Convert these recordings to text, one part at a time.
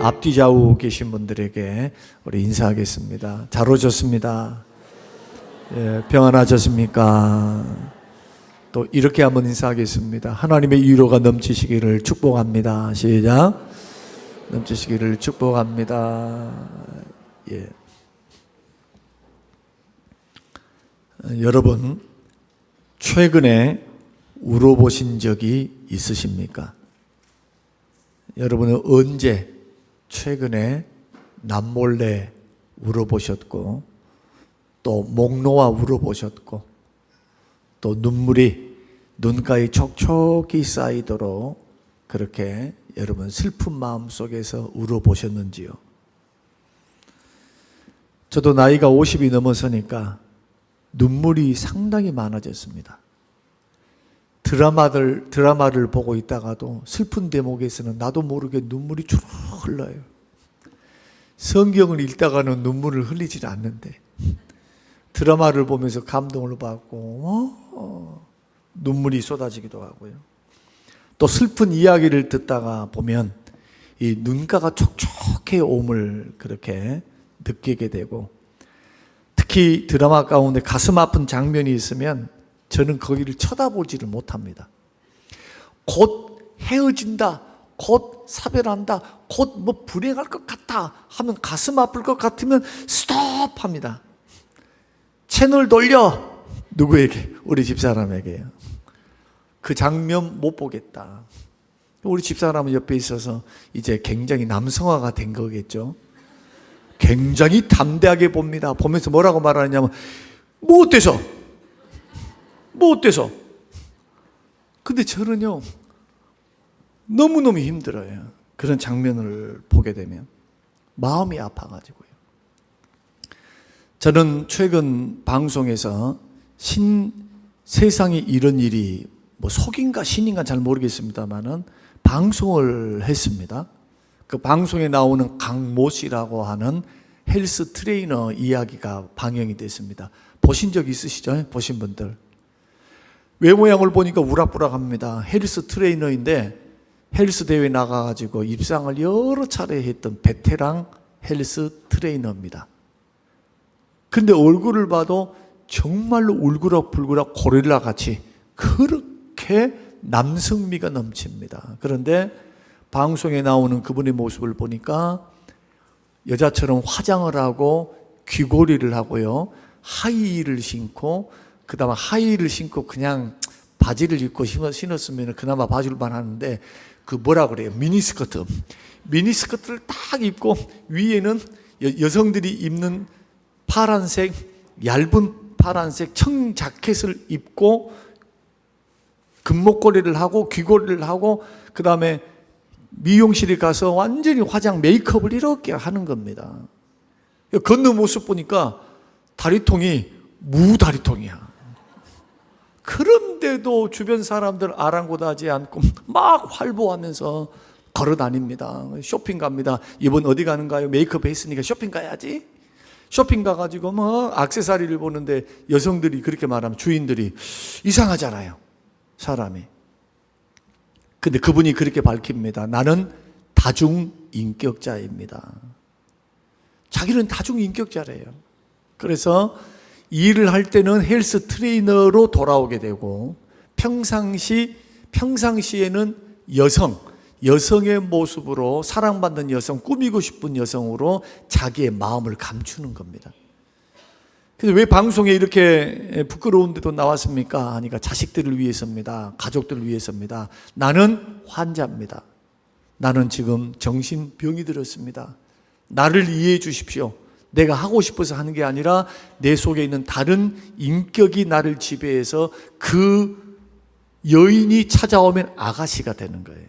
앞뒤 좌우 계신 분들에게 우리 인사하겠습니다. 잘 오셨습니다. 예, 평안하셨습니까? 또 이렇게 한번 인사하겠습니다. 하나님의 위로가 넘치시기를 축복합니다. 시작. 넘치시기를 축복합니다. 예. 여러분, 최근에 울어보신 적이 있으십니까? 여러분은 언제 최근에 남몰래 울어보셨고, 또 목 놓아 울어보셨고, 또 눈물이 눈가에 촉촉히 쌓이도록 그렇게 여러분 슬픈 마음 속에서 울어보셨는지요? 저도 나이가 50이 넘어서니까 눈물이 상당히 많아졌습니다. 드라마를 보고 있다가도 슬픈 대목에서는 나도 모르게 눈물이 주르륵 흘러요. 성경을 읽다가는 눈물을 흘리질 않는데 드라마를 보면서 감동을 받고 눈물이 쏟아지기도 하고요. 또 슬픈 이야기를 듣다가 보면 이 눈가가 촉촉해 옴을 그렇게 느끼게 되고, 특히 드라마 가운데 가슴 아픈 장면이 있으면 저는 거기를 쳐다보지를 못합니다. 곧 헤어진다, 곧 사별한다, 곧 뭐 불행할 것 같다 하면, 가슴 아플 것 같으면 스톱합니다. 채널 돌려. 누구에게? 우리 집사람에게요. 그 장면 못 보겠다. 우리 집사람은 옆에 있어서 이제 굉장히 남성화가 된 거겠죠. 굉장히 담대하게 봅니다. 보면서 뭐라고 말하냐면, 뭐 어때서? 뭐 어때서? 근데 저는요, 너무너무 힘들어요. 그런 장면을 보게 되면 마음이 아파가지고요. 저는 최근 방송에서 세상에 이런 일이 뭐 속인가 신인가 잘 모르겠습니다만은 방송을 했습니다. 그 방송에 나오는 강모 씨라고 하는 헬스 트레이너 이야기가 방영이 됐습니다. 보신 적 있으시죠? 보신 분들. 외모양을 보니까 우락부락합니다. 헬스 트레이너인데 헬스 대회 나가가지고 입상을 여러 차례 했던 베테랑 헬스 트레이너입니다. 근데 얼굴을 봐도 정말로 울그락불그락 고릴라 같이 그렇게 남성미가 넘칩니다. 그런데 방송에 나오는 그분의 모습을 보니까 여자처럼 화장을 하고 귀걸이를 하고요, 하이힐을 신고, 그 다음에 하이힐을 신고 그냥 바지를 입고 신었으면 그나마 봐줄만 하는데, 그 뭐라 그래요? 미니스커트를 딱 입고 위에는 여성들이 입는 파란색, 얇은 파란색 청 자켓을 입고 금목걸이를 하고 귀걸이를 하고, 그 다음에 미용실에 가서 완전히 화장 메이크업을 이렇게 하는 겁니다. 걷는 모습 보니까 다리통이 무다리통이야. 그런데도 주변 사람들 아랑곳하지 않고 막 활보하면서 걸어 다닙니다. 쇼핑 갑니다. 이번 어디 가는가요? 메이크업 했으니까 쇼핑 가야지. 쇼핑 가가지고 뭐 액세서리를 보는데 여성들이 그렇게 말하면 주인들이 이상하잖아요, 사람이. 근데 그분이 그렇게 밝힙니다. 나는 다중인격자입니다. 자기는 다중인격자래요. 그래서 일을 할 때는 헬스 트레이너로 돌아오게 되고, 평상시에는 여성의 모습으로 사랑받는 여성, 꾸미고 싶은 여성으로 자기의 마음을 감추는 겁니다. 근데 왜 방송에 이렇게 부끄러운데도 나왔습니까? 하니까 자식들을 위해서입니다. 가족들을 위해서입니다. 나는 환자입니다. 나는 지금 정신병이 들었습니다. 나를 이해해 주십시오. 내가 하고 싶어서 하는 게 아니라 내 속에 있는 다른 인격이 나를 지배해서 그 여인이 찾아오면 아가씨가 되는 거예요.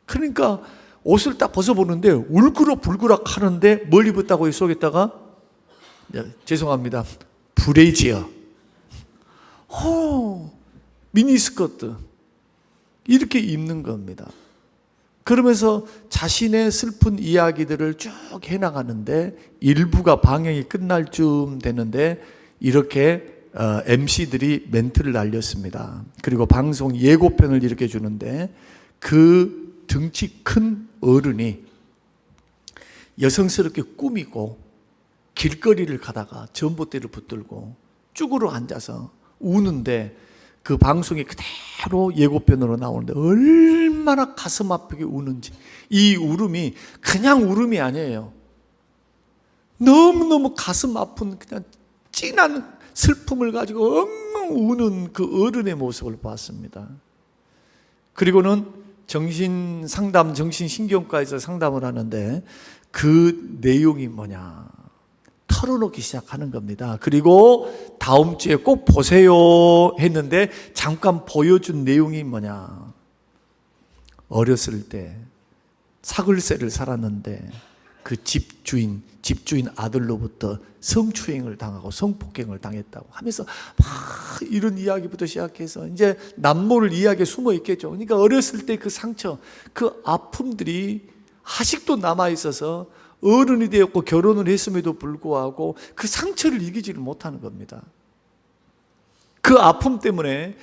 그러니까 옷을 딱 벗어보는데 울그락불그락 하는데 뭘 입었다고요? 속에다가? 죄송합니다, 브레이지어, 미니스커트 이렇게 입는 겁니다. 그러면서 자신의 슬픈 이야기들을 쭉 해나가는데, 일부가 방영이 끝날 쯤 되는데 이렇게 MC들이 멘트를 날렸습니다. 그리고 방송 예고편을 이렇게 주는데, 그 등치 큰 어른이 여성스럽게 꾸미고 길거리를 가다가 전봇대를 붙들고 쭈그러 앉아서 우는데 그 방송이 그대로 예고편으로 나오는데 얼마나 가슴 아프게 우는지. 이 울음이 그냥 울음이 아니에요. 너무너무 가슴 아픈 그냥 찐한 슬픔을 가지고 엉엉 우는 그 어른의 모습을 봤습니다. 그리고는 정신신경과에서 상담을 하는데 그 내용이 뭐냐, 털어놓기 시작하는 겁니다. 그리고 다음 주에 꼭 보세요 했는데 잠깐 보여준 내용이 뭐냐, 어렸을 때 사글세를 살았는데 그 집주인 아들로부터 성추행을 당하고 성폭행을 당했다고 하면서 막 이런 이야기부터 시작해서 이제 남모를 이야기에 숨어 있겠죠. 그러니까 어렸을 때 그 상처, 그 아픔들이 아직도 남아 있어서 어른이 되었고 결혼을 했음에도 불구하고 그 상처를 이기지를 못하는 겁니다. 그 아픔 때문에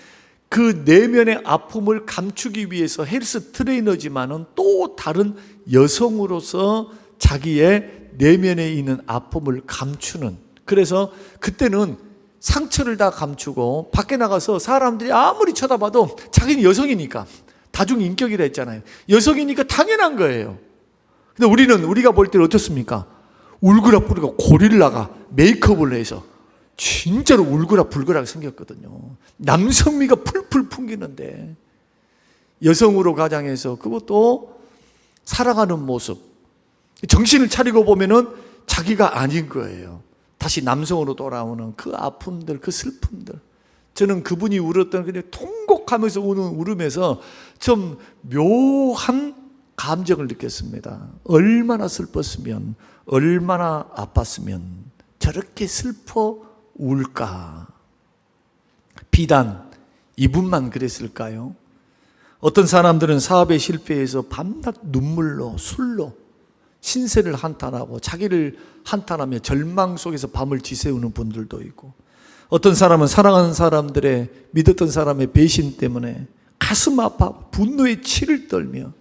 그 내면의 아픔을 감추기 위해서 헬스 트레이너지만은 또 다른 여성으로서 자기의 내면에 있는 아픔을 감추는, 그래서 그때는 상처를 다 감추고 밖에 나가서 사람들이 아무리 쳐다봐도 자기는 여성이니까, 다중인격이라 했잖아요. 여성이니까 당연한 거예요. 근데 우리가 볼 때는 어떻습니까? 울그락불그락 고릴라가 메이크업을 해서 진짜로 울그락불그락 생겼거든요. 남성미가 풀풀 풍기는데 여성으로 가장해서 그것도 살아가는 모습, 정신을 차리고 보면은 자기가 아닌 거예요. 다시 남성으로 돌아오는 그 아픔들, 그 슬픔들. 저는 그분이 울었던 그냥 통곡하면서 우는 울음에서 좀 묘한 감정을 느꼈습니다. 얼마나 슬펐으면, 얼마나 아팠으면 저렇게 슬퍼 울까? 비단 이분만 그랬을까요? 어떤 사람들은 사업에 실패해서 밤낮 눈물로, 술로 신세를 한탄하고 자기를 한탄하며 절망 속에서 밤을 지새우는 분들도 있고, 어떤 사람은 사랑하는 사람들의, 믿었던 사람의 배신 때문에 가슴 아파 분노의 치를 떨며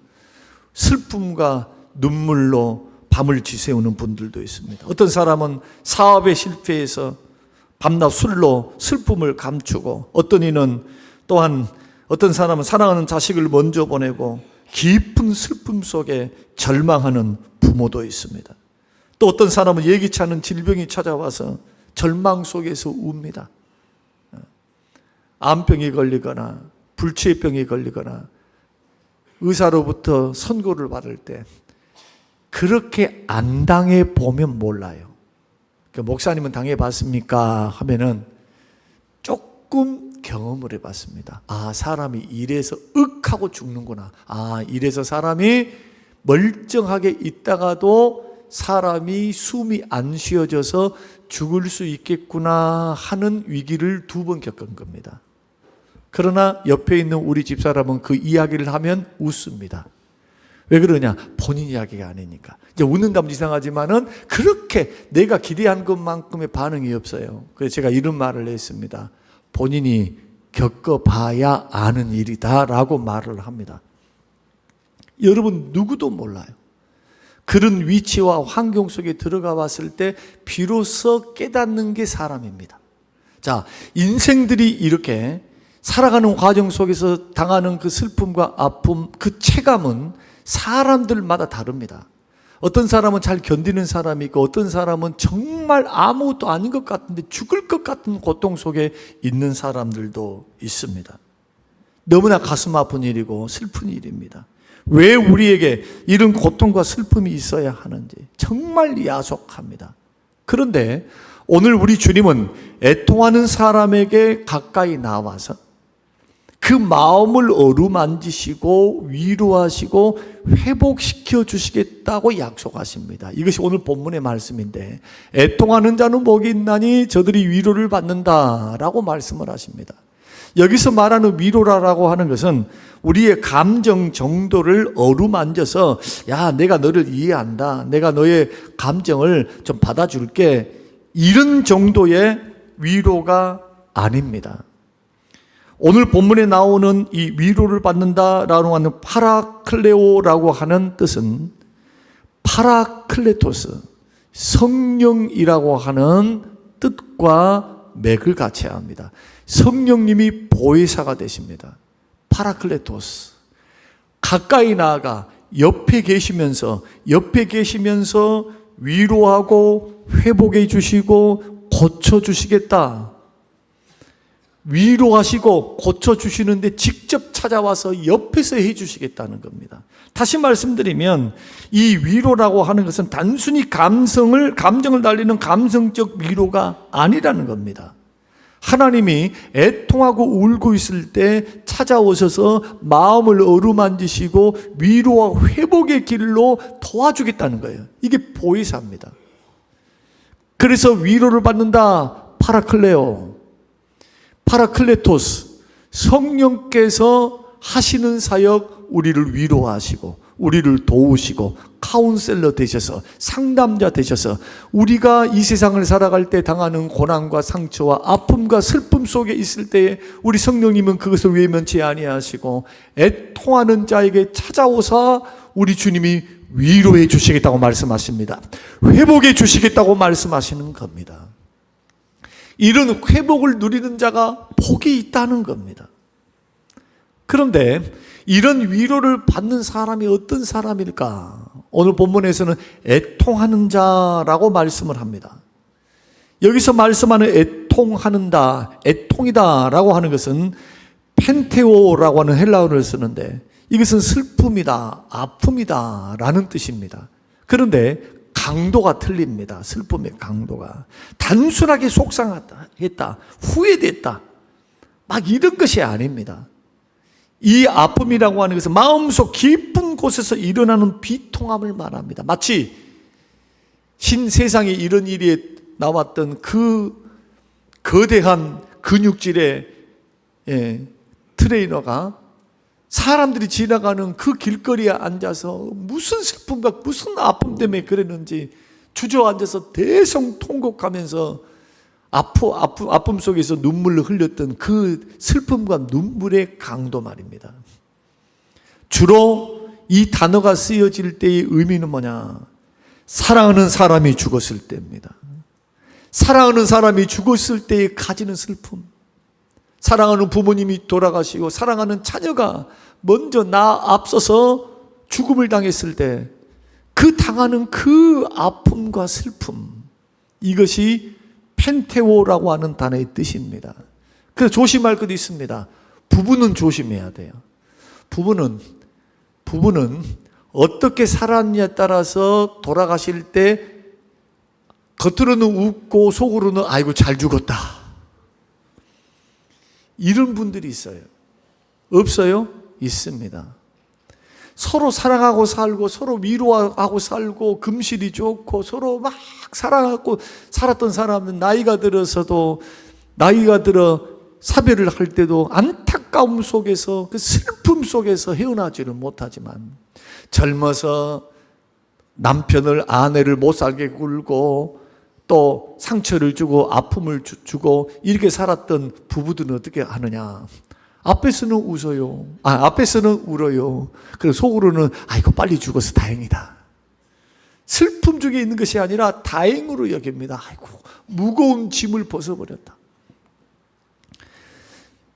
슬픔과 눈물로 밤을 지새우는 분들도 있습니다. 어떤 사람은 사업에 실패해서 밤낮 술로 슬픔을 감추고, 어떤 이는 또한 어떤 사람은 사랑하는 자식을 먼저 보내고 깊은 슬픔 속에 절망하는 부모도 있습니다. 또 어떤 사람은 예기치 않은 질병이 찾아와서 절망 속에서 웁니다. 암병이 걸리거나 불치병이 걸리거나 의사로부터 선고를 받을 때 그렇게 안 당해 보면 몰라요. 목사님은 당해 봤습니까? 하면은 조금 경험을 해봤습니다. 아, 사람이 이래서 하고 죽는구나. 아, 이래서 사람이 멀쩡하게 있다가도 사람이 숨이 안 쉬어져서 죽을 수 있겠구나 하는 위기를 2번 겪은 겁니다. 그러나 옆에 있는 우리 집사람은 그 이야기를 하면 웃습니다. 왜 그러냐? 본인 이야기가 아니니까. 이제 웃는다면 이상하지만은 그렇게 내가 기대한 것만큼의 반응이 없어요. 그래서 제가 이런 말을 했습니다. 본인이 겪어봐야 아는 일이다 라고 말을 합니다. 여러분 누구도 몰라요. 그런 위치와 환경 속에 들어가 봤을 때 비로소 깨닫는 게 사람입니다. 자, 인생들이 이렇게 살아가는 과정 속에서 당하는 그 슬픔과 아픔, 그 체감은 사람들마다 다릅니다. 어떤 사람은 잘 견디는 사람이 있고, 어떤 사람은 정말 아무것도 아닌 것 같은데 죽을 것 같은 고통 속에 있는 사람들도 있습니다. 너무나 가슴 아픈 일이고 슬픈 일입니다. 왜 우리에게 이런 고통과 슬픔이 있어야 하는지 정말 야속합니다. 그런데 오늘 우리 주님은 애통하는 사람에게 가까이 나와서 그 마음을 어루만지시고 위로하시고 회복시켜 주시겠다고 약속하십니다. 이것이 오늘 본문의 말씀인데, 애통하는 자는 복이 있나니 저들이 위로를 받는다라고 말씀을 하십니다. 여기서 말하는 위로라고 하는 것은 우리의 감정 정도를 어루만져서, 야, 내가 너를 이해한다, 내가 너의 감정을 좀 받아줄게, 이런 정도의 위로가 아닙니다. 오늘 본문에 나오는 이 위로를 받는다라고 하는 파라클레오라고 하는 뜻은 파라클레토스, 성령이라고 하는 뜻과 맥을 같이 합니다. 성령님이 보혜사가 되십니다. 파라클레토스. 가까이 나아가 옆에 계시면서 위로하고 회복해 주시고 고쳐 주시겠다. 위로하시고 고쳐 주시는데 직접 찾아와서 옆에서 해 주시겠다는 겁니다. 다시 말씀드리면 이 위로라고 하는 것은 단순히 감정을 날리는 감성적 위로가 아니라는 겁니다. 하나님이 애통하고 울고 있을 때 찾아오셔서 마음을 어루만지시고 위로와 회복의 길로 도와주겠다는 거예요. 이게 보혜사입니다. 그래서 위로를 받는다. 파라클레토스, 성령께서 하시는 사역, 우리를 위로하시고 우리를 도우시고 카운셀러 되셔서 상담자 되셔서 우리가 이 세상을 살아갈 때 당하는 고난과 상처와 아픔과 슬픔 속에 있을 때에 우리 성령님은 그것을 외면치 아니하시고 애통하는 자에게 찾아오사 우리 주님이 위로해 주시겠다고 말씀하십니다. 회복해 주시겠다고 말씀하시는 겁니다. 이런 회복을 누리는 자가 복이 있다는 겁니다. 그런데 이런 위로를 받는 사람이 어떤 사람일까? 오늘 본문에서는 애통하는 자라고 말씀을 합니다. 여기서 말씀하는 애통이다라고 하는 것은 펜테오라고 하는 헬라어를 쓰는데 이것은 슬픔이다, 아픔이다라는 뜻입니다. 그런데 강도가 틀립니다. 슬픔의 강도가. 단순하게 속상했다, 후회됐다, 막 이런 것이 아닙니다. 이 아픔이라고 하는 것은 마음속 깊은 곳에서 일어나는 비통함을 말합니다. 마치 신세상에 이런 일이 나왔던 그 거대한 근육질의 트레이너가 사람들이 지나가는 그 길거리에 앉아서 무슨 슬픔과 무슨 아픔 때문에 그랬는지 주저앉아서 대성통곡하면서 아픔 속에서 눈물을 흘렸던 그 슬픔과 눈물의 강도 말입니다. 주로 이 단어가 쓰여질 때의 의미는 뭐냐? 사랑하는 사람이 죽었을 때입니다. 사랑하는 사람이 죽었을 때에 가지는 슬픔. 사랑하는 부모님이 돌아가시고 사랑하는 자녀가 먼저 나 앞서서 죽음을 당했을 때 그 당하는 그 아픔과 슬픔, 이것이 펜테오라고 하는 단어의 뜻입니다. 그래서 조심할 것도 있습니다. 부부는 조심해야 돼요. 부부는 어떻게 살았냐에 따라서 돌아가실 때 겉으로는 웃고 속으로는 아이고 잘 죽었다, 이런 분들이 있어요. 없어요? 있습니다. 서로 사랑하고 살고 서로 위로하고 살고 금실이 좋고 서로 막 사랑하고 살았던 사람은 나이가 들어 사별을 할 때도 안타까움 속에서 그 슬픔 속에서 헤어나지를 못하지만 젊어서 남편을 아내를 못 살게 굴고 또 상처를 주고 아픔을 주고 이렇게 살았던 부부들은 어떻게 하느냐? 앞에서는 웃어요. 앞에서는 울어요. 그리고 속으로는 아이고 빨리 죽어서 다행이다. 슬픔 중에 있는 것이 아니라 다행으로 여깁니다. 아이고 무거운 짐을 벗어버렸다.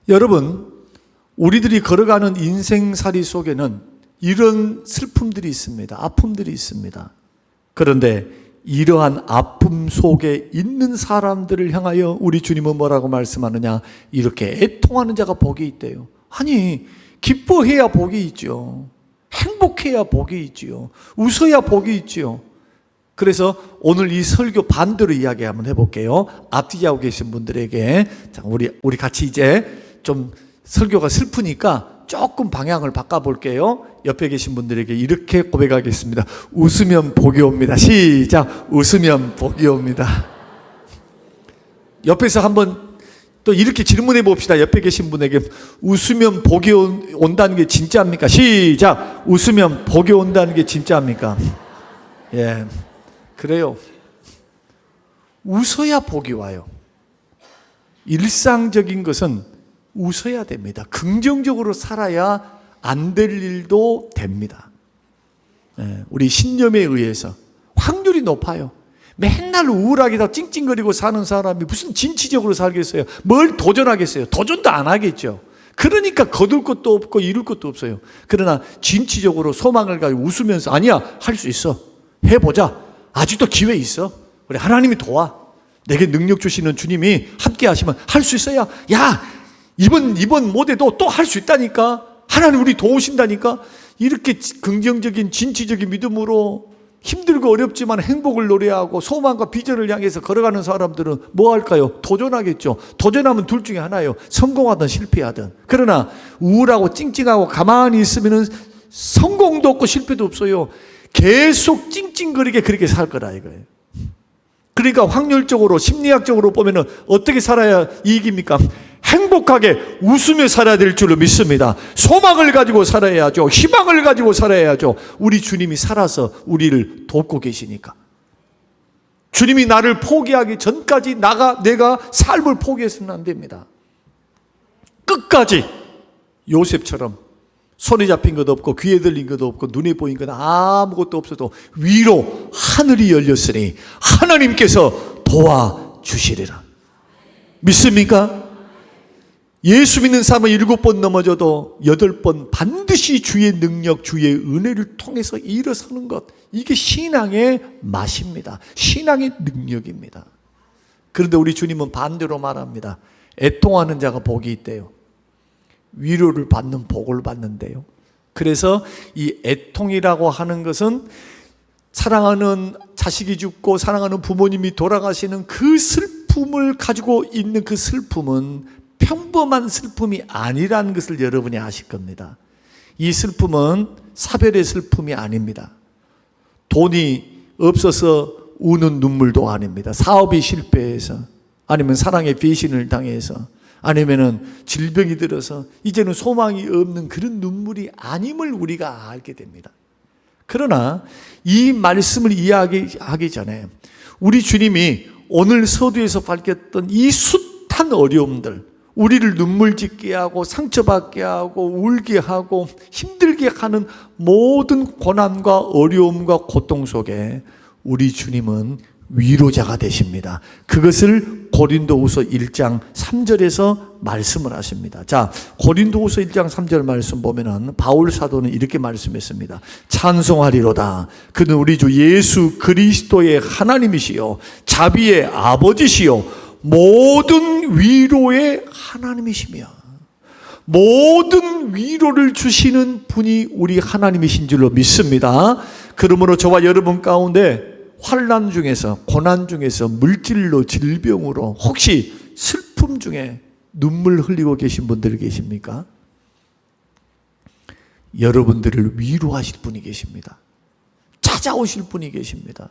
여러분, 우리들이 걸어가는 인생살이 속에는 이런 슬픔들이 있습니다. 아픔들이 있습니다. 그런데 이러한 아픔 속에 있는 사람들을 향하여 우리 주님은 뭐라고 말씀하느냐? 이렇게 애통하는 자가 복이 있대요. 아니, 기뻐해야 복이 있죠. 행복해야 복이 있지요. 웃어야 복이 있지요. 그래서 오늘 이 설교 반대로 이야기 한번 해볼게요. 앞뒤 하고 계신 분들에게. 자, 우리 같이 이제 좀 설교가 슬프니까 조금 방향을 바꿔볼게요. 옆에 계신 분들에게 이렇게 고백하겠습니다. 웃으면 복이 옵니다. 시작. 웃으면 복이 옵니다. 옆에서 한번 또 이렇게 질문해 봅시다. 옆에 계신 분에게 웃으면 복이 온다는 게 진짜입니까? 시작. 웃으면 복이 온다는 게 진짜입니까? 예, 그래요. 웃어야 복이 와요. 일상적인 것은 웃어야 됩니다. 긍정적으로 살아야 안 될 일도 됩니다. 우리 신념에 의해서 확률이 높아요. 맨날 우울하게 다 찡찡거리고 사는 사람이 무슨 진취적으로 살겠어요? 뭘 도전하겠어요? 도전도 안 하겠죠. 그러니까 거둘 것도 없고 이룰 것도 없어요. 그러나 진취적으로 소망을 가지고 웃으면서 아니야, 할 수 있어. 해보자. 아직도 기회 있어. 우리 하나님이 도와. 내게 능력 주시는 주님이 함께 하시면 할 수 있어요. 야, 이번 못해도 또 할 수 있다니까. 하나님 우리 도우신다니까. 이렇게 긍정적인 진취적인 믿음으로 힘들고 어렵지만 행복을 노래하고 소망과 비전을 향해서 걸어가는 사람들은 뭐 할까요? 도전하겠죠. 도전하면 둘 중에 하나예요. 성공하든 실패하든. 그러나 우울하고 찡찡하고 가만히 있으면 성공도 없고 실패도 없어요. 계속 찡찡거리게 그렇게 살 거라 이거예요. 그러니까 확률적으로 심리학적으로 보면 어떻게 살아야 이익입니까? 행복하게 웃으며 살아야 될 줄로 믿습니다. 소망을 가지고 살아야죠. 희망을 가지고 살아야죠. 우리 주님이 살아서 우리를 돕고 계시니까. 주님이 나를 포기하기 전까지 내가 삶을 포기해서는 안 됩니다. 끝까지 요셉처럼 손에 잡힌 것 없고 귀에 들린 것 없고 눈에 보인 것 아무것도 없어도 위로 하늘이 열렸으니 하나님께서 도와주시리라. 믿습니까? 예수 믿는 사람은 7번 넘어져도 8번 반드시 주의 능력, 주의 은혜를 통해서 일어서는 것. 이게 신앙의 맛입니다. 신앙의 능력입니다. 그런데 우리 주님은 반대로 말합니다. 애통하는 자가 복이 있대요. 위로를 받는 복을 받는데요. 그래서 이 애통이라고 하는 것은 사랑하는 자식이 죽고 사랑하는 부모님이 돌아가시는 그 슬픔을 가지고 있는 그 슬픔은 평범한 슬픔이 아니라는 것을 여러분이 아실 겁니다. 이 슬픔은 사별의 슬픔이 아닙니다. 돈이 없어서 우는 눈물도 아닙니다. 사업이 실패해서 아니면 사랑의 배신을 당해서 아니면은 질병이 들어서 이제는 소망이 없는 그런 눈물이 아님을 우리가 알게 됩니다. 그러나 이 말씀을 이야기하기 전에 우리 주님이 오늘 서두에서 밝혔던 이 숱한 어려움들, 우리를 눈물 짓게 하고 상처받게 하고 울게 하고 힘들게 하는 모든 고난과 어려움과 고통 속에 우리 주님은 위로자가 되십니다. 그것을 고린도후서 1장 3절에서 말씀을 하십니다. 자, 고린도후서 1장 3절 말씀 보면은 바울 사도는 이렇게 말씀했습니다. 찬송하리로다. 그는 우리 주 예수 그리스도의 하나님이시요 자비의 아버지시요 모든 위로의 하나님이시며 모든 위로를 주시는 분이 우리 하나님이신 줄로 믿습니다. 그러므로 저와 여러분 가운데 환난 중에서 고난 중에서 물질로 질병으로 혹시 슬픔 중에 눈물 흘리고 계신 분들이 계십니까? 여러분들을 위로하실 분이 계십니다. 찾아오실 분이 계십니다.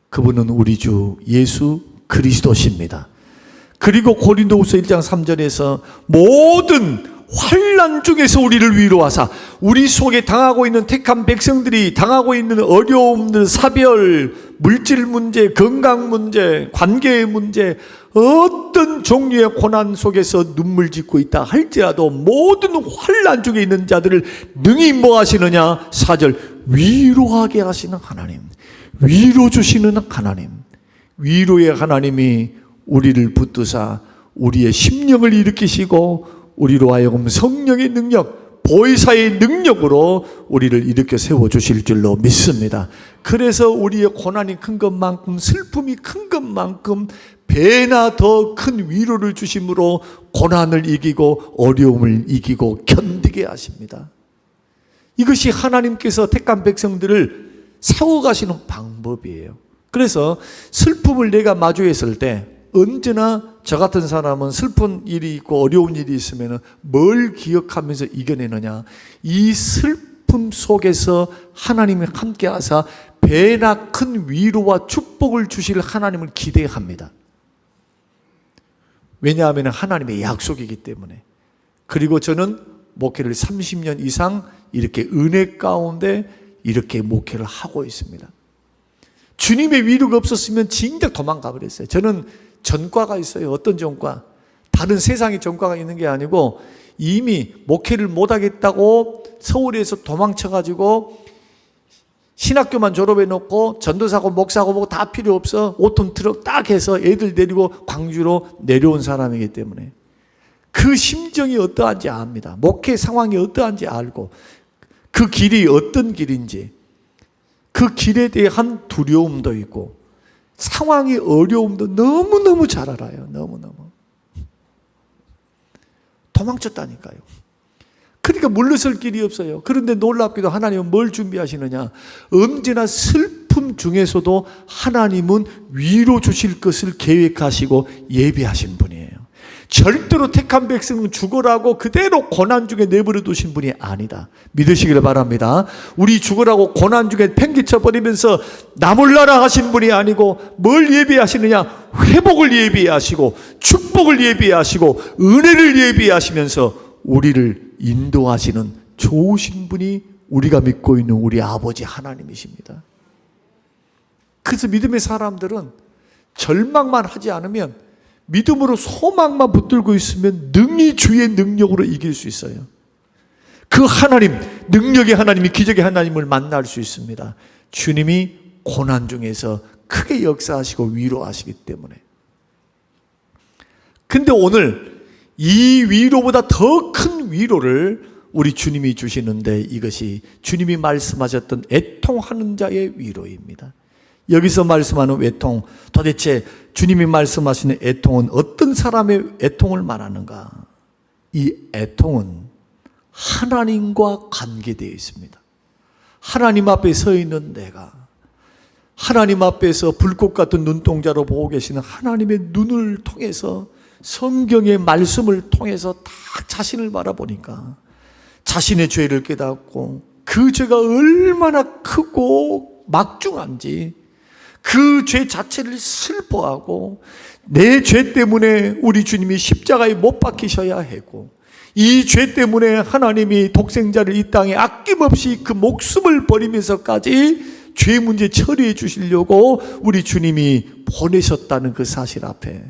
그분은 우리 주 예수 그리스도십니다. 그리고 고린도후서 1장 3절에서 모든 환난 중에서 우리를 위로하사 우리 속에 당하고 있는 택한 백성들이 당하고 있는 어려움들, 사별, 물질 문제, 건강 문제, 관계의 문제, 어떤 종류의 고난 속에서 눈물 짓고 있다 할지라도 모든 환난 중에 있는 자들을 능히 뭐 하시느냐? 4절 위로하게 하시는 하나님, 위로 주시는 하나님, 위로의 하나님이 우리를 붙드사 우리의 심령을 일으키시고 우리로 하여금 성령의 능력, 보혜사의 능력으로 우리를 일으켜 세워주실 줄로 믿습니다. 그래서 우리의 고난이 큰 것만큼 슬픔이 큰 것만큼 배나 더 큰 위로를 주심으로 고난을 이기고 어려움을 이기고 견디게 하십니다. 이것이 하나님께서 택한 백성들을 세워가시는 방법이에요. 그래서 슬픔을 내가 마주했을 때 언제나 저 같은 사람은 슬픈 일이 있고 어려운 일이 있으면 뭘 기억하면서 이겨내느냐? 이 슬픔 속에서 하나님이 함께 하사 배나 큰 위로와 축복을 주실 하나님을 기대합니다. 왜냐하면 하나님의 약속이기 때문에. 그리고 저는 목회를 30년 이상 이렇게 은혜 가운데 이렇게 목회를 하고 있습니다. 주님의 위로가 없었으면 진작 도망가 버렸어요. 저는 전과가 있어요. 어떤 전과? 다른 세상의 전과가 있는 게 아니고 이미 목회를 못하겠다고 서울에서 도망쳐가지고 신학교만 졸업해 놓고 전도사고 목사고 뭐고 다 필요 없어. 5톤 트럭 딱 해서 애들 데리고 광주로 내려온 사람이기 때문에 그 심정이 어떠한지 압니다. 목회 상황이 어떠한지 알고 그 길이 어떤 길인지 그 길에 대한 두려움도 있고 상황의 어려움도 너무너무 잘 알아요. 너무너무. 도망쳤다니까요. 그러니까 물러설 길이 없어요. 그런데 놀랍게도 하나님은 뭘 준비하시느냐? 언제나 슬픔 중에서도 하나님은 위로 주실 것을 계획하시고 예비하신 분이에요. 절대로 택한 백성은 죽으라고 그대로 고난 중에 내버려 두신 분이 아니다. 믿으시기를 바랍니다. 우리 죽으라고 고난 중에 팽개쳐 버리면서 나 몰라라 하신 분이 아니고 뭘 예비하시느냐? 회복을 예비하시고 축복을 예비하시고 은혜를 예비하시면서 우리를 인도하시는 좋으신 분이 우리가 믿고 있는 우리 아버지 하나님이십니다. 그래서 믿음의 사람들은 절망만 하지 않으면 믿음으로 소망만 붙들고 있으면 능히 주의 능력으로 이길 수 있어요. 그 하나님, 능력의 하나님이 기적의 하나님을 만날 수 있습니다. 주님이 고난 중에서 크게 역사하시고 위로하시기 때문에. 근데 오늘 이 위로보다 더 큰 위로를 우리 주님이 주시는데 이것이 주님이 말씀하셨던 애통하는 자의 위로입니다. 여기서 말씀하는 애통, 도대체 주님이 말씀하시는 애통은 어떤 사람의 애통을 말하는가? 이 애통은 하나님과 관계되어 있습니다. 하나님 앞에 서 있는 내가 하나님 앞에서 불꽃 같은 눈동자로 보고 계시는 하나님의 눈을 통해서 성경의 말씀을 통해서 다 자신을 바라보니까 자신의 죄를 깨닫고 그 죄가 얼마나 크고 막중한지 그 죄 자체를 슬퍼하고 내 죄 때문에 우리 주님이 십자가에 못 박히셔야 하고 이 죄 때문에 하나님이 독생자를 이 땅에 아낌없이 그 목숨을 버리면서까지 죄 문제 처리해 주시려고 우리 주님이 보내셨다는 그 사실 앞에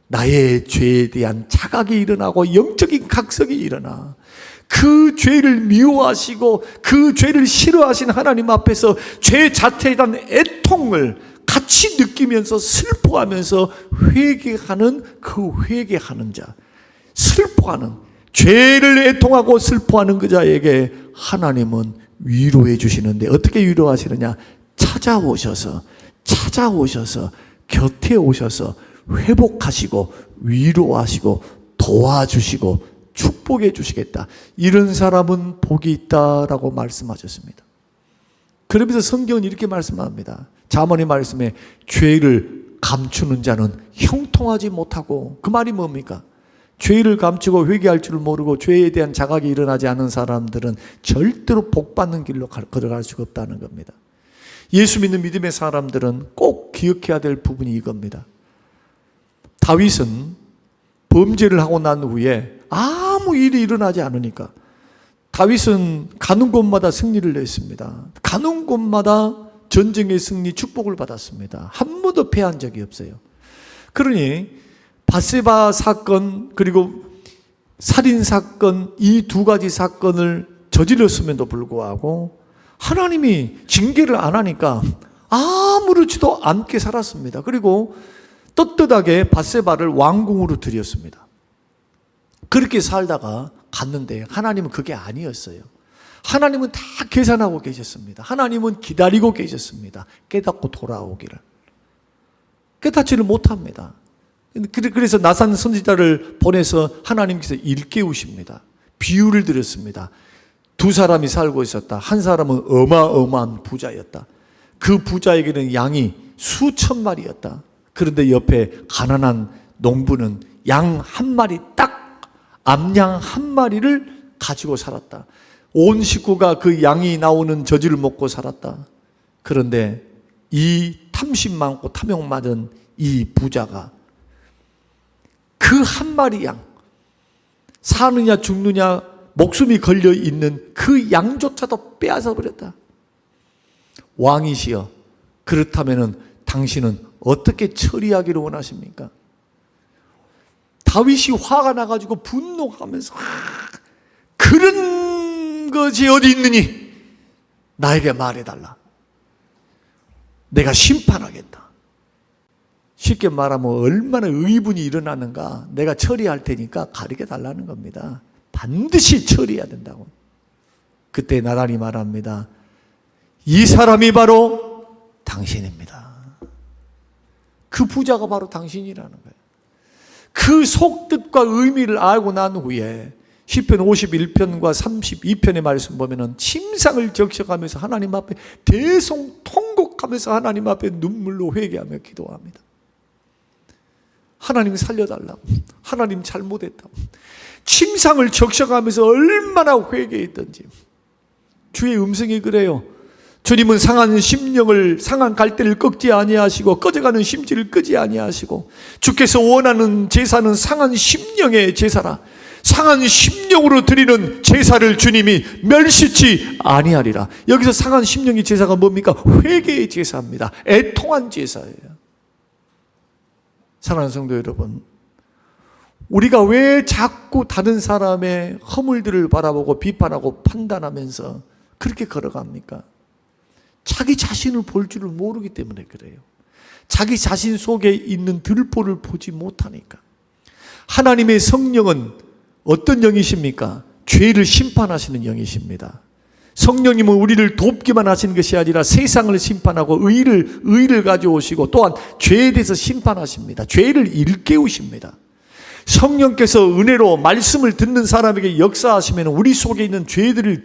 나의 죄에 대한 자각이 일어나고 영적인 각성이 일어나 그 죄를 미워하시고 그 죄를 싫어하신 하나님 앞에서 죄 자체에 대한 애통을 같이 느끼면서 슬퍼하면서 회개하는 그 회개하는 자, 슬퍼하는 죄를 애통하고 슬퍼하는 그 자에게 하나님은 위로해 주시는데 어떻게 위로하시느냐? 찾아오셔서 곁에 오셔서 회복하시고 위로하시고 도와주시고 축복해 주시겠다. 이런 사람은 복이 있다라고 말씀하셨습니다. 그러면서 성경은 이렇게 말씀합니다. 잠언의 말씀에 죄를 감추는 자는 형통하지 못하고, 그 말이 뭡니까? 죄를 감추고 회개할 줄 모르고 죄에 대한 자각이 일어나지 않은 사람들은 절대로 복받는 길로 걸어갈 수가 없다는 겁니다. 예수 믿는 믿음의 사람들은 꼭 기억해야 될 부분이 이겁니다. 다윗은 범죄를 하고 난 후에 아무 일이 일어나지 않으니까 다윗은 가는 곳마다 승리를 냈습니다. 가는 곳마다 전쟁의 승리, 축복을 받았습니다. 한 번도 패한 적이 없어요. 그러니 밧세바 사건 그리고 살인 사건, 이 두 가지 사건을 저질렀음에도 불구하고 하나님이 징계를 안 하니까 아무렇지도 않게 살았습니다. 그리고 떳떳하게 밧세바를 왕궁으로 들였습니다. 그렇게 살다가 갔는데 하나님은 그게 아니었어요. 하나님은 다 계산하고 계셨습니다. 하나님은 기다리고 계셨습니다. 깨닫고 돌아오기를. 깨닫지를 못합니다. 그래서 나산 선지자를 보내서 하나님께서 일깨우십니다. 비유를 드렸습니다. 두 사람이 살고 있었다. 한 사람은 어마어마한 부자였다. 그 부자에게는 양이 수천 마리였다. 그런데 옆에 가난한 농부는 양 한 마리, 딱 암양 한 마리를 가지고 살았다. 온 식구가 그 양이 나오는 젖을 먹고 살았다. 그런데 이 탐심 많고 탐욕 많은 이 부자가 그 한 마리 양, 사느냐 죽느냐 목숨이 걸려 있는 그 양조차도 빼앗아 버렸다. 왕이시여, 그렇다면 당신은 어떻게 처리하기를 원하십니까? 다윗이 화가 나가지고 분노하면서 그런 것이 어디 있느니 나에게 말해달라. 내가 심판하겠다. 쉽게 말하면 얼마나 의분이 일어나는가, 내가 처리할 테니까 가르쳐 달라는 겁니다. 반드시 처리해야 된다고. 그때 나단이 말합니다. 이 사람이 바로 당신입니다. 그 부자가 바로 당신이라는 거예요. 그 속뜻과 의미를 알고 난 후에 시편 51편과 32편의 말씀 보면은 침상을 적셔가면서 하나님 앞에 대성통곡하면서 하나님 앞에 눈물로 회개하며 기도합니다. 하나님 살려달라고, 하나님 잘못했다고, 침상을 적셔가면서 얼마나 회개했던지. 주의 음성이 그래요. 주님은 상한 심령을, 상한 갈대를 꺾지 아니하시고 꺼져가는 심지를 끄지 아니하시고, 주께서 원하는 제사는 상한 심령의 제사라. 상한 심령으로 드리는 제사를 주님이 멸시치 아니하리라. 여기서 상한 심령의 제사가 뭡니까? 회개의 제사입니다. 애통한 제사예요. 사랑하는 성도 여러분, 우리가 왜 자꾸 다른 사람의 허물들을 바라보고 비판하고 판단하면서 그렇게 걸어갑니까? 자기 자신을 볼 줄을 모르기 때문에 그래요. 자기 자신 속에 있는 들보를 보지 못하니까. 하나님의 성령은 어떤 영이십니까? 죄를 심판하시는 영이십니다. 성령님은 우리를 돕기만 하시는 것이 아니라 세상을 심판하고 의를 가져오시고 또한 죄에 대해서 심판하십니다. 죄를 일깨우십니다. 성령께서 은혜로 말씀을 듣는 사람에게 역사하시면 우리 속에 있는 죄들이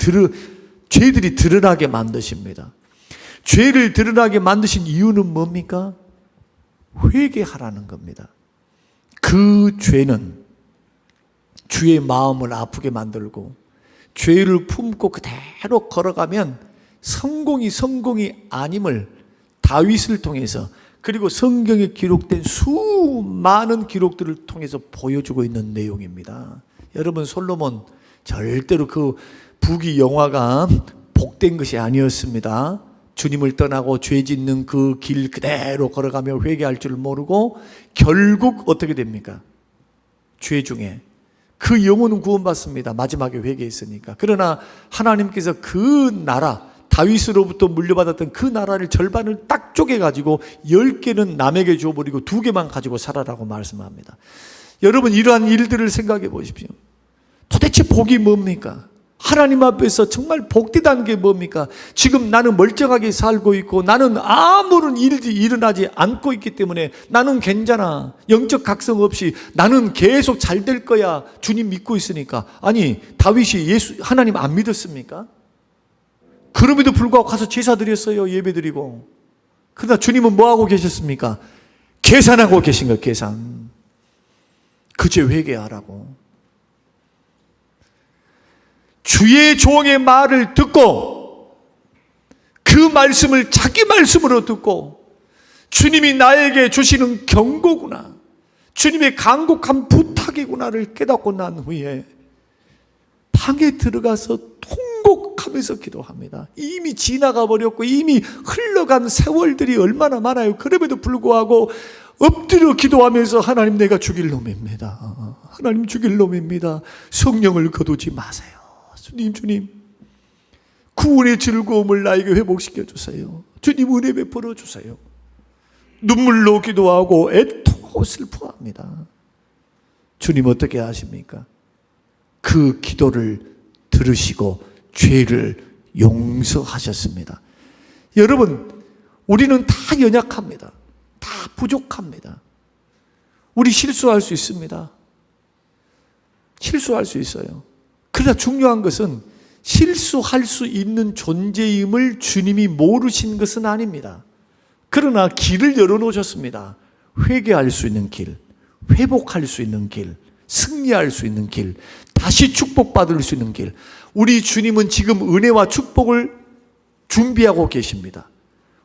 드러나게 만드십니다. 죄를 드러나게 만드신 이유는 뭡니까? 회개하라는 겁니다. 그 죄는 주의 마음을 아프게 만들고 죄를 품고 그대로 걸어가면 성공이 아님을 다윗을 통해서, 그리고 성경에 기록된 수많은 기록들을 통해서 보여주고 있는 내용입니다. 여러분, 솔로몬 절대로 그 부귀 영화가 복된 것이 아니었습니다. 주님을 떠나고 죄 짓는 그 길 그대로 걸어가며 회개할 줄 모르고 결국 어떻게 됩니까? 죄 중에 그 영혼은 구원받습니다. 마지막에 회개했으니까. 그러나 하나님께서 그 나라, 다윗으로부터 물려받았던 그 나라를 절반을 딱 쪼개가지고 10개는 남에게 줘버리고 2개만 가지고 살아라고 말씀합니다. 여러분, 이러한 일들을 생각해 보십시오. 도대체 복이 뭡니까? 하나님 앞에서 정말 복되다는 게 뭡니까? 지금 나는 멀쩡하게 살고 있고 나는 아무런 일이 일어나지 않고 있기 때문에 나는 괜찮아. 영적 각성 없이 나는 계속 잘 될 거야. 주님 믿고 있으니까. 아니, 다윗이 하나님 안 믿었습니까? 그럼에도 불구하고 가서 제사 드렸어요. 예배 드리고. 그러나 주님은 뭐 하고 계셨습니까? 계산하고 계신 거예요. 계산. 그저 회개하라고. 주의 종의 말을 듣고 그 말씀을 자기 말씀으로 듣고 주님이 나에게 주시는 경고구나, 주님의 간곡한 부탁이구나를 깨닫고 난 후에 방에 들어가서 통곡하면서 기도합니다. 이미 지나가 버렸고 이미 흘러간 세월들이 얼마나 많아요. 그럼에도 불구하고 엎드려 기도하면서 하나님, 내가 죽일 놈입니다. 하나님, 죽일 놈입니다. 성령을 거두지 마세요. 주님, 구원의 즐거움을 나에게 회복시켜 주세요. 주님, 은혜 베풀어 주세요. 눈물로 기도하고 애통하고 슬퍼합니다. 주님 어떻게 하십니까? 그 기도를 들으시고 죄를 용서하셨습니다. 여러분, 우리는 다 연약합니다. 다 부족합니다. 우리 실수할 수 있습니다. 실수할 수 있어요. 그러나 중요한 것은 실수할 수 있는 존재임을 주님이 모르신 것은 아닙니다. 그러나 길을 열어놓으셨습니다. 회개할 수 있는 길, 회복할 수 있는 길, 승리할 수 있는 길, 다시 축복받을 수 있는 길. 우리 주님은 지금 은혜와 축복을 준비하고 계십니다.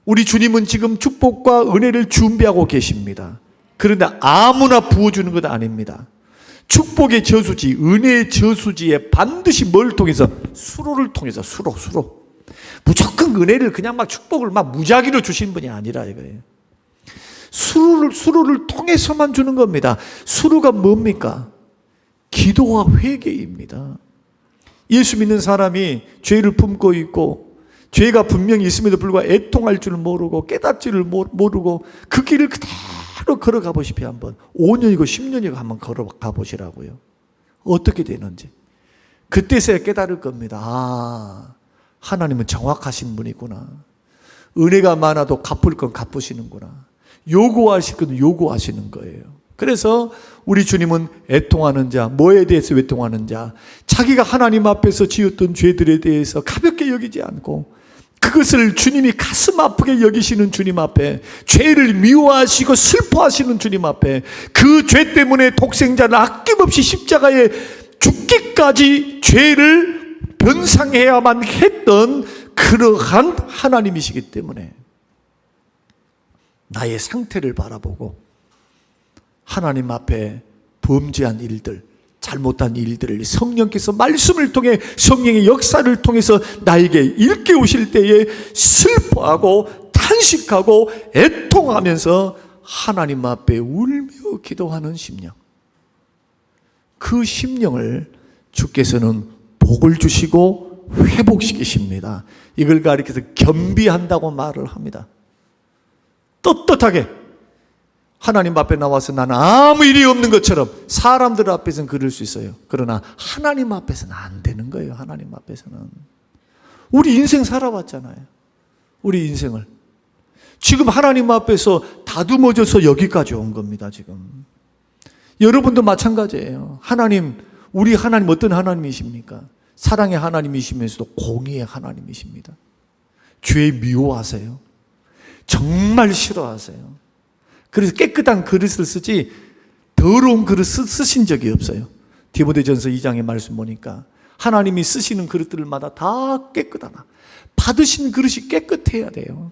우리 주님은 지금 축복과 은혜를 준비하고 계십니다. 그런데 아무나 부어주는 것 아닙니다. 축복의 저수지, 은혜의 저수지에 반드시 뭘 통해서? 수로를 통해서. 수로. 무조건 은혜를 그냥 막 축복을 막 무작위로 주신 분이 아니라 이거예요. 수로를 통해서만 주는 겁니다. 수로가 뭡니까? 기도와 회개입니다. 예수 믿는 사람이 죄를 품고 있고 죄가 분명히 있음에도 불구하고 애통할 줄 모르고 깨닫지를 모르고 그 길을 그대로 걸어가 보십시오. 한번 5년이고 10년이고 한번 걸어가 보시라고요. 어떻게 되는지 그때서야 깨달을 겁니다. 아, 하나님은 정확하신 분이구나. 은혜가 많아도 갚을 건 갚으시는구나. 요구하실 건 요구하시는 거예요. 그래서 우리 주님은 애통하는 자, 뭐에 대해서 애통하는 자, 자기가 하나님 앞에서 지었던 죄들에 대해서 가볍게 여기지 않고 그것을 주님이 가슴 아프게 여기시는 주님 앞에, 죄를 미워하시고 슬퍼하시는 주님 앞에, 그 죄 때문에 독생자를 아낌없이 십자가에 죽기까지 죄를 변상해야만 했던 그러한 하나님이시기 때문에 나의 상태를 바라보고 하나님 앞에 범죄한 일들, 잘못한 일들을 성령께서 말씀을 통해, 성령의 역사를 통해서 나에게 일깨우실 때에 슬퍼하고 탄식하고 애통하면서 하나님 앞에 울며 기도하는 심령, 그 심령을 주께서는 복을 주시고 회복시키십니다. 이걸 가리켜서 겸비한다고 말을 합니다. 떳떳하게 하나님 앞에 나와서 나는 아무 일이 없는 것처럼 사람들 앞에서는 그럴 수 있어요. 그러나 하나님 앞에서는 안 되는 거예요. 하나님 앞에서는. 우리 인생 살아왔잖아요. 우리 인생을. 지금 하나님 앞에서 다듬어져서 여기까지 온 겁니다. 지금. 여러분도 마찬가지예요. 하나님, 우리 하나님 어떤 하나님이십니까? 사랑의 하나님이시면서도 공의의 하나님이십니다. 죄 미워하세요. 정말 싫어하세요. 그래서 깨끗한 그릇을 쓰지 더러운 그릇 쓰신 적이 없어요. 디모데전서 2장의 말씀 보니까 하나님이 쓰시는 그릇들마다 다 깨끗하나, 받으신 그릇이 깨끗해야 돼요.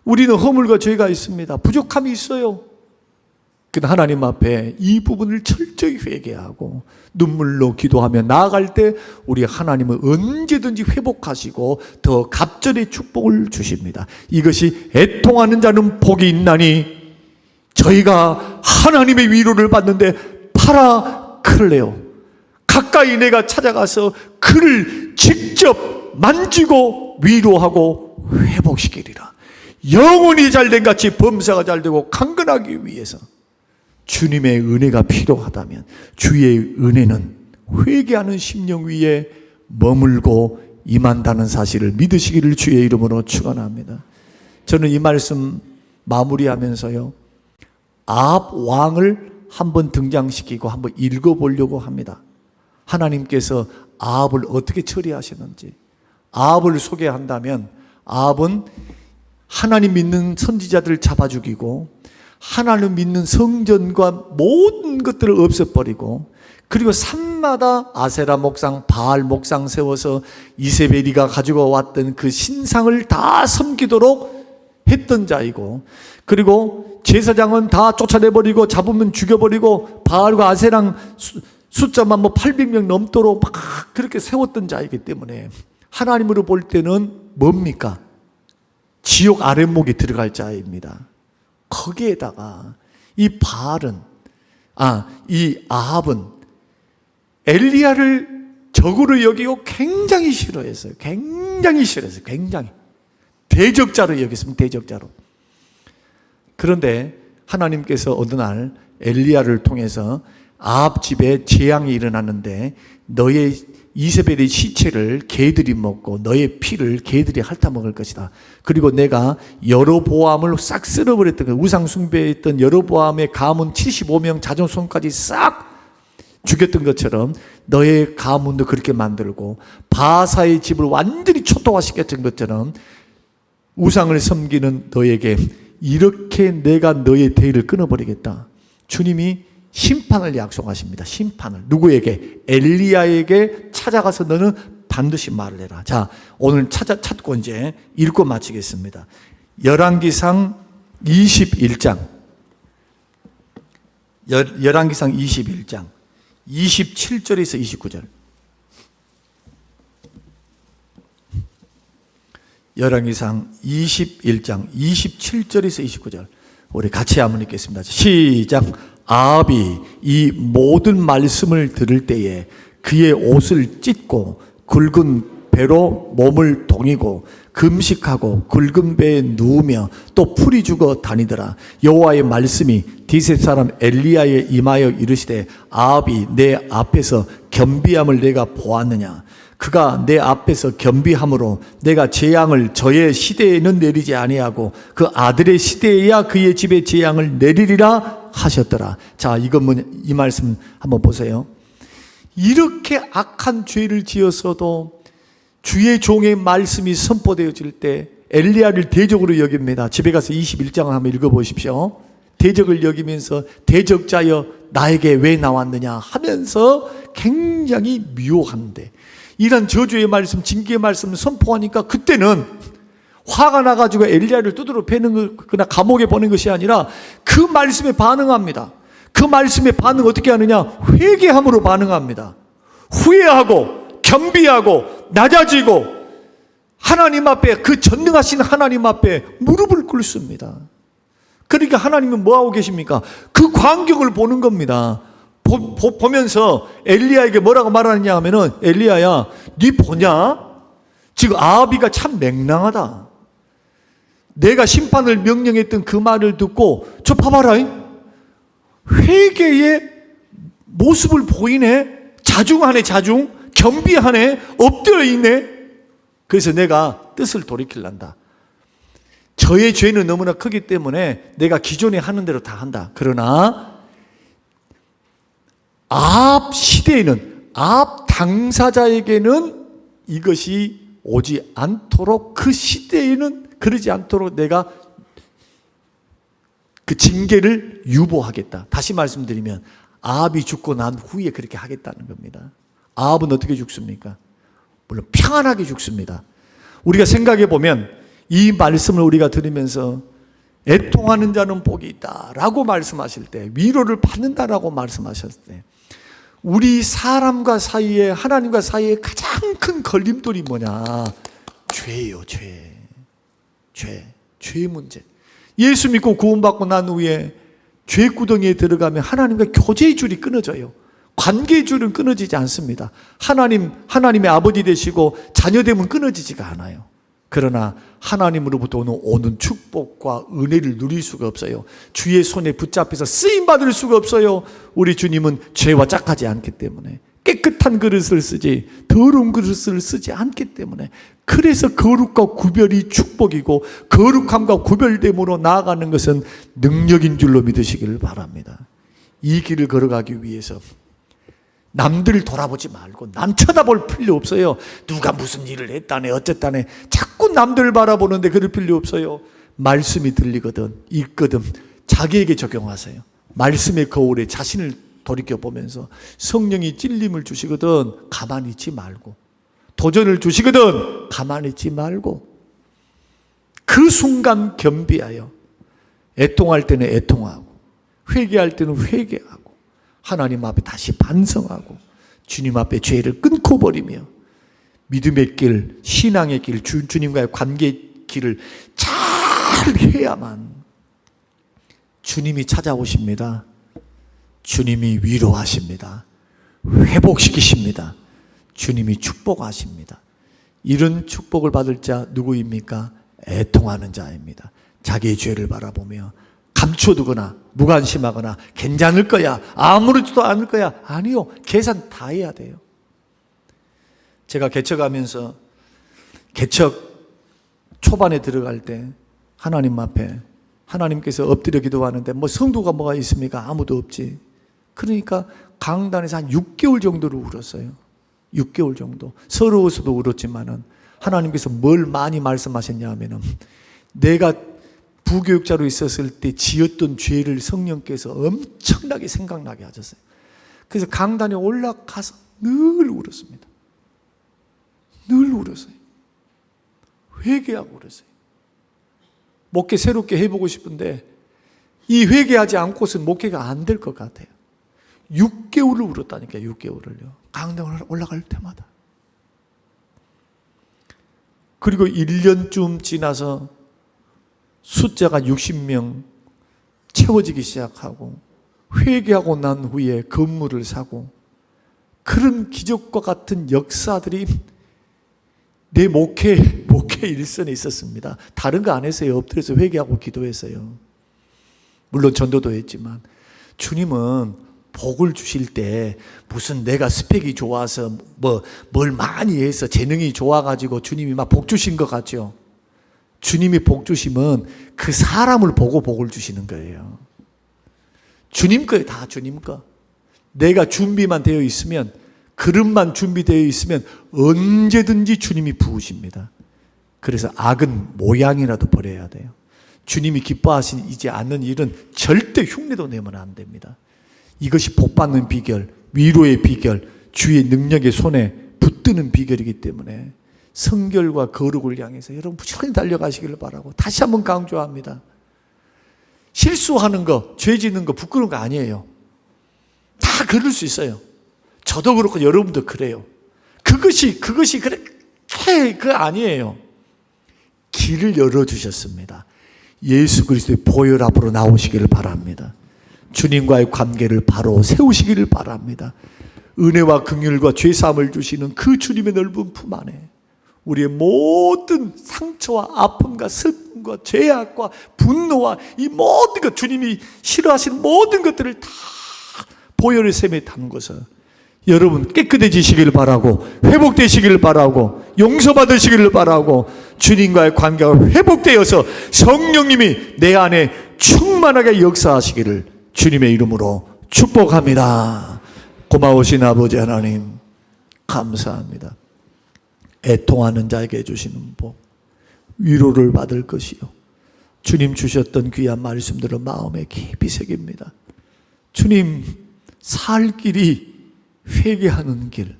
우리는 허물과 죄가 있습니다. 부족함이 있어요. 그러나 하나님 앞에 이 부분을 철저히 회개하고 눈물로 기도하며 나아갈 때 우리 하나님은 언제든지 회복하시고 더 갑절의 축복을 주십니다. 이것이 애통하는 자는 복이 있나니 저희가 하나님의 위로를 받는데 파라클레오, 가까이 내가 찾아가서 그를 직접 만지고 위로하고 회복시키리라. 영혼이 잘된 같이 범사가 잘되고 강건하기 위해서 주님의 은혜가 필요하다면 주의 은혜는 회개하는 심령 위에 머물고 임한다는 사실을 믿으시기를 주의 이름으로 축원합니다. 저는 이 말씀 마무리하면서요, 아합 왕을 한번 등장시키고 한번 읽어보려고 합니다. 하나님께서 아합을 어떻게 처리하셨는지. 아합을 소개한다면 아합은 하나님 믿는 선지자들을 잡아 죽이고 하나님 믿는 성전과 모든 것들을 없애버리고, 그리고 산마다 아세라 목상, 바알 목상 세워서 이세벨이가 가지고 왔던 그 신상을 다 섬기도록 했던 자이고, 그리고 제사장은 다 쫓아내버리고 잡으면 죽여버리고 바알과 아세랑 숫자만 800명 넘도록 막 그렇게 세웠던 자이기 때문에 하나님으로 볼 때는 뭡니까? 지옥 아랫목에 들어갈 자입니다. 거기에다가 이 바알은, 이 아합은 엘리야를 적으로 여기고 굉장히 싫어했어요. 굉장히 싫어했어요. 굉장히. 대적자로 여겼습니다. 대적자로. 그런데 하나님께서 어느 날 엘리야를 통해서 아합 집에 재앙이 일어났는데 너의 이세벨의 시체를 개들이 먹고 너의 피를 개들이 핥아먹을 것이다. 그리고 내가 여로보암을 싹 쓸어버렸던, 우상 숭배했던 여로보암의 가문 75명 자손까지 싹 죽였던 것처럼 너의 가문도 그렇게 만들고 바사의 집을 완전히 초토화시켰던 것처럼 우상을 섬기는 너에게 이렇게 내가 너의 대의를 끊어버리겠다. 주님이 심판을 약속하십니다. 심판을. 누구에게? 엘리야에게 찾아가서 너는 반드시 말을 해라. 자, 오늘 찾고 이제 읽고 마치겠습니다. 열왕기상 21장. 열왕기상 21장. 27절에서 29절. 열왕기상 21장 27절에서 29절. 우리 같이 한번 읽겠습니다. 시작. 아합이 이 모든 말씀을 들을 때에 그의 옷을 찢고 굵은 배로 몸을 동이고 금식하고 굵은 배에 누우며 또 풀이 죽어 다니더라. 여호와의 말씀이 디셉 사람 엘리야에 임하여 이르시되 아합이 내 앞에서 겸비함을 내가 보았느냐. 그가 내 앞에서 겸비함으로 내가 재앙을 저의 시대에는 내리지 아니하고 그 아들의 시대에야 그의 집에 재앙을 내리리라 하셨더라. 자, 이 말씀 한번 보세요. 이렇게 악한 죄를 지어서도 주의 종의 말씀이 선포되어질 때 엘리야를 대적으로 여깁니다. 집에 가서 21장을 한번 읽어보십시오. 대적을 여기면서 대적자여 나에게 왜 나왔느냐 하면서 굉장히 미워하는데, 이런 저주의 말씀, 징계의 말씀을 선포하니까 그때는 화가 나가지고 엘리야를 두드러 패는 거나 감옥에 보낸 것이 아니라 그 말씀에 반응합니다. 그 말씀에 반응 어떻게 하느냐? 회개함으로 반응합니다. 후회하고 겸비하고 낮아지고 하나님 앞에, 그 전능하신 하나님 앞에 무릎을 꿇습니다. 그러니까 하나님은 뭐하고 계십니까? 그 광경을 보는 겁니다. 보면서 엘리야에게 뭐라고 말하느냐 하면은, 엘리야야, 네 보냐? 지금 아합이가 참 맹랑하다. 내가 심판을 명령했던 그 말을 듣고 저 봐봐라, 회개의 모습을 보이네. 자중하네. 자중. 겸비하네. 엎드려 있네. 그래서 내가 뜻을 돌이키란다. 저의 죄는 너무나 크기 때문에 내가 기존에 하는 대로 다 한다. 그러나 아합 시대에는, 아합 당사자에게는 이것이 오지 않도록, 그 시대에는 그러지 않도록 내가 그 징계를 유보하겠다. 다시 말씀드리면 아합이 죽고 난 후에 그렇게 하겠다는 겁니다. 아합은 어떻게 죽습니까? 물론 평안하게 죽습니다. 우리가 생각해 보면 이 말씀을 우리가 들으면서 애통하는 자는 복이 있다 라고 말씀하실 때, 위로를 받는다라고 말씀하셨을 때, 우리 사람과 사이에, 하나님과 사이에 가장 큰 걸림돌이 뭐냐? 죄예요. 죄의 문제. 예수 믿고 구원받고 난 후에 죄구덩이에 들어가면 하나님과 교제의 줄이 끊어져요. 관계의 줄은 끊어지지 않습니다. 하나님의 아버지 되시고 자녀됨은 끊어지지가 않아요. 그러나 하나님으로부터 오는 축복과 은혜를 누릴 수가 없어요. 주의 손에 붙잡혀서 쓰임받을 수가 없어요. 우리 주님은 죄와 짝하지 않기 때문에, 깨끗한 그릇을 쓰지 더러운 그릇을 쓰지 않기 때문에, 그래서 거룩과 구별이 축복이고 거룩함과 구별됨으로 나아가는 것은 능력인 줄로 믿으시기를 바랍니다. 이 길을 걸어가기 위해서 남들을 돌아보지 말고, 남 쳐다볼 필요 없어요. 누가 무슨 일을 했다네 어쨌다네 자꾸 남들을 바라보는데 그럴 필요 없어요. 말씀이 들리거든, 읽거든, 자기에게 적용하세요. 말씀의 거울에 자신을 돌이켜보면서 성령이 찔림을 주시거든 가만히 있지 말고, 도전을 주시거든 가만히 있지 말고, 그 순간 겸비하여, 애통할 때는 애통하고 회개할 때는 회개하고 하나님 앞에 다시 반성하고 주님 앞에 죄를 끊고 버리며 믿음의 길, 신앙의 길, 주님과의 관계의 길을 잘 해야만 주님이 찾아오십니다. 주님이 위로하십니다. 회복시키십니다. 주님이 축복하십니다. 이런 축복을 받을 자 누구입니까? 애통하는 자입니다. 자기의 죄를 바라보며 감춰두거나 무관심하거나 괜찮을 거야, 아무렇지도 않을 거야, 아니요, 계산 다 해야 돼요. 제가 개척하면서 개척 초반에 들어갈 때 하나님 앞에, 하나님께서 엎드려 기도하는데 뭐 성도가 뭐가 있습니까? 아무도 없지. 그러니까 강단에서 한 6개월 정도를 울었어요. 6개월 정도. 서러워서도 울었지만은 하나님께서 뭘 많이 말씀하셨냐 하면은, 내가 부교육자로 있었을 때 지었던 죄를 성령께서 엄청나게 생각나게 하셨어요. 그래서 강단에 올라가서 늘 울었습니다. 늘 울었어요. 회개하고 울었어요. 목회 새롭게 해보고 싶은데 이 회개하지 않고서는 목회가 안 될 것 같아요. 6개월을 울었다니까요. 6개월을요. 강단에 올라갈 때마다. 그리고 1년쯤 지나서 숫자가 60명 채워지기 시작하고, 회개하고 난 후에 건물을 사고, 그런 기적과 같은 역사들이 내 목회 일선에 있었습니다. 다른 거 안 했어요. 엎드려서 회개하고 기도했어요. 물론 전도도 했지만 주님은 복을 주실 때 무슨 내가 스펙이 좋아서 뭘 많이 해서 재능이 좋아가지고 주님이 막 복 주신 것 같죠. 주님이 복 주시면 그 사람을 보고 복을 주시는 거예요. 주님 거예요. 다 주님 거. 내가 준비만 되어 있으면, 그릇만 준비되어 있으면 언제든지 주님이 부으십니다. 그래서 악은 모양이라도 버려야 돼요. 주님이 기뻐하시지 않는 일은 절대 흉내도 내면 안 됩니다. 이것이 복받는 비결, 위로의 비결, 주의 능력의 손에 붙드는 비결이기 때문에 성결과 거룩을 향해서 여러분 부지런히 달려가시기를 바라고 다시 한번 강조합니다. 실수하는 거, 죄 짓는 거, 부끄러운 거 아니에요. 다 그럴 수 있어요. 저도 그렇고 여러분도 그래요. 그것이 그렇게 그거 아니에요. 길을 열어주셨습니다. 예수 그리스도의 보혈 앞으로 나오시기를 바랍니다. 주님과의 관계를 바로 세우시기를 바랍니다. 은혜와 긍휼과 죄사함을 주시는 그 주님의 넓은 품 안에 우리의 모든 상처와 아픔과 슬픔과 죄악과 분노와 이 모든 것, 주님이 싫어하시는 모든 것들을 다 보혈의 샘에 담궈서 여러분 깨끗해지시길 바라고, 회복되시길 바라고, 용서받으시기를 바라고, 주님과의 관계가 회복되어서 성령님이 내 안에 충만하게 역사하시기를 주님의 이름으로 축복합니다. 고마우신 아버지 하나님 감사합니다. 애통하는 자에게 주시는 복, 위로를 받을 것이요, 주님 주셨던 귀한 말씀들을 마음에 깊이 새깁니다. 주님 살 길이 회개하는 길,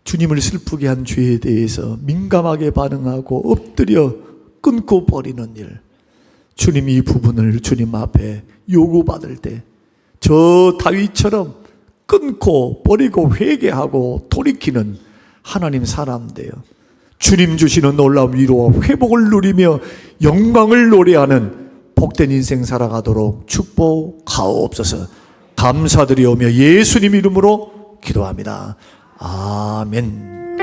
주님을 슬프게 한 죄에 대해서 민감하게 반응하고 엎드려 끊고 버리는 일, 주님 이 부분을 주님 앞에 요구받을 때 저 다윗처럼 끊고 버리고 회개하고 돌이키는 하나님 사람 되어 주님 주시는 놀라운 위로와 회복을 누리며 영광을 노래하는 복된 인생 살아가도록 축복하옵소서. 감사드리오며 예수님 이름으로 기도합니다. 아멘.